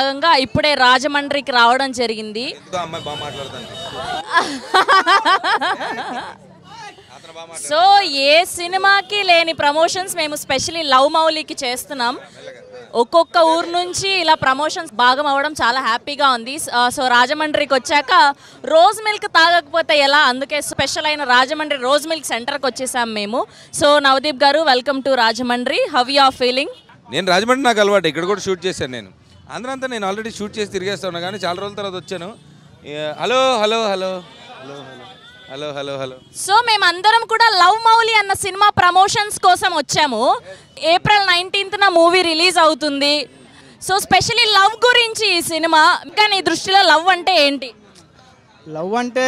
భాగంగా ఇప్పుడే రాజమండ్రికి రావడం జరిగింది. సో ఏ సినిమాకి లేని ప్రమోషన్స్ మేము స్పెషల్లీ లవ్ మౌలికి చేస్తున్నాం. ఒక్కొక్క ఊరు నుంచి ఇలా ప్రమోషన్స్ భాగం అవ్వడం చాలా హ్యాపీగా ఉంది. సో రాజమండ్రికి వచ్చాక రోజ్ మిల్క్ తాగకపోతే ఎలా, అందుకే స్పెషల్ అయిన రాజమండ్రి రోజ్ మిల్క్ సెంటర్కి వచ్చేసాం మేము. సో నవదీప్ గారు, welcome to Rajahmundry. How you are feeling? నేను రాజమండ్రి నాకు అలవాటు, ఇక్కడ కూడా షూట్ చేశాను. నేను అందరంతా నేను ఆల్రెడీ షూట్ చేసి తిరిగేస్తాను, కానీ చాలా రోజుల తర్వాత వచ్చాను. Hello hello hello hello hello hello hello. So మేమందరం కూడా లవ్ మౌలి అన్న సినిమా ప్రమోషన్స్ కోసం వచ్చాము. ఏప్రిల్ 19న మూవీ రిలీజ్ అవుతుంది. సో స్పెషల్లీ లవ్ గురించి ఈ సినిమా, ఇంకా నీ దృష్టిలో లవ్ అంటే ఏంటి? లవ్ అంటే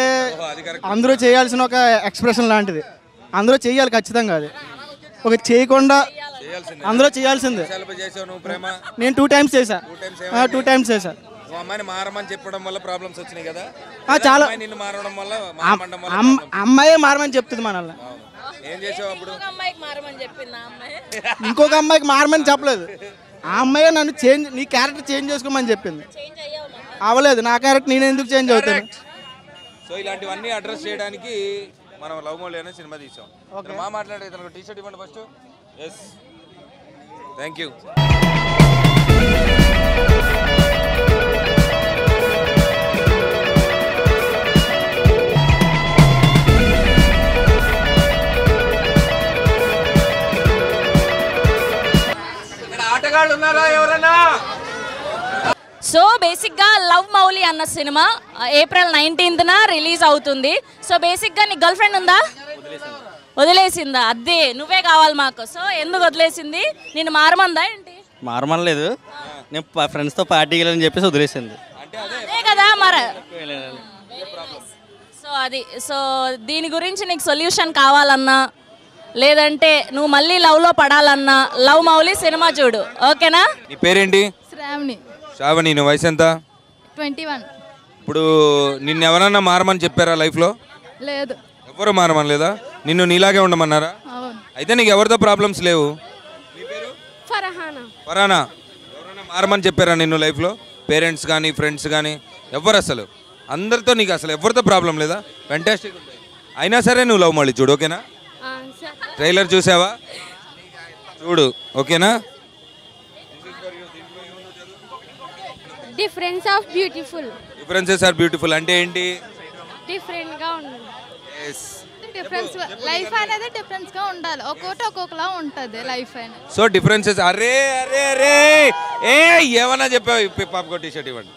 అందరూ చేయాల్సిన ఒక ఎక్స్ప్రెషన్ లాంటిది. అందరూ చేయాలి ఖచ్చితంగా. అది ఒక చేయకుండా అందరూ చేయాల్సిందే. నేను 2 times చేశా. 2 times చేశా. అమ్మాయిని మారమని చెప్పడం వల్ల ప్రాబ్లమ్స్ వచ్చినాయి కదా. చాలా నిన్ను మారడం వల్ల అమ్మాయే మారమని చెప్తుంది మనల్ని. ఏం చేసావు అప్పుడు? ఇంకొక అమ్మాయికి మారమని చెప్పలేదు. ఆ అమ్మాయి నన్ను నీ క్యారెక్టర్ చేంజ్ చేసుకోమని చెప్పింది. అవ్వలేదు. నా క్యారెక్టర్ నేను ఎందుకు చేంజ్ అవుతాను? సో ఇలాంటివన్నీ అడ్రస్ చేయడానికి మనం లవ్ మౌలి అనే సినిమా తీసాం. మాట్లాడే తనకు టీ షర్ట్ ఇవ్వండి ఫస్ట్. Yes, thank you. ఆటగాళ్ళు ఉన్నారా ఎవరన్నా? సో బేసిక్గా లవ్ మౌలి అన్న సినిమా ఏప్రిల్ 19న రిలీజ్ అవుతుంది. సో బేసిక్గా నీ గర్ల్ ఫ్రెండ్ ఉందా? వదిలేసిందా? అదే నువ్వే కావాలి మాకు. సో ఎందుకు వదిలేసింది? నేను మారమందా ఏంటి? మారమనలేదు, నేను ఫ్రెండ్స్తో పార్టీకి వెళ్ళని చెప్పేసి వదిలేసింది. అదే కదా మరి. సో అది, సో దీని గురించి నీకు సొల్యూషన్ కావాలన్నా, లేదంటే నువ్వు మళ్ళీ లవ్లో పడాలన్నా లవ్ మౌలి సినిమా చూడు, ఓకేనా? నీ పేరేంటి? శ్రావణి. శ్రావణి, నువ్వు వయసు ఎంత? 21. ఇప్పుడు నిన్ను ఎవరన్నా మారమని చెప్పారా లైఫ్లో? లేదు. ఎవరు మారమని లేదా? నిన్ను నీలాగే ఉండమన్నారా? అయితే నీకు ఎవరితో ప్రాబ్లమ్స్ లేవు? ఫరానా. ఎవరైనా మారమని చెప్పారా నిన్ను లైఫ్లో? పేరెంట్స్ కానీ ఫ్రెండ్స్ కానీ ఎవరు? అసలు అందరితో నీకు అసలు ఎవరితో ప్రాబ్లం లేదా? ఫెంటాస్టిక్. అయినా సరే నువ్వు లవ్ మౌలి చూడు, ఓకేనా? ట్రైలర్ చూసావా? చూడు, ఓకేనా? Difference of beautiful. Differences are beautiful అంటే ఏంటి? డిఫరెంట్ గా ఉండాలి. yes. డిఫరెన్స్ లైఫ్ అనేది డిఫరెన్స్ గా ఉండాలి. ఒక్కొక్కటి ఒక్కొక్కలా ఉంటుంది లైఫ్ అనేది. So differences. అరే అరే అరే ఏ ఏమన్నా చెప్పావు? పాపకో టీ షర్ట్ ఇవ్వండి.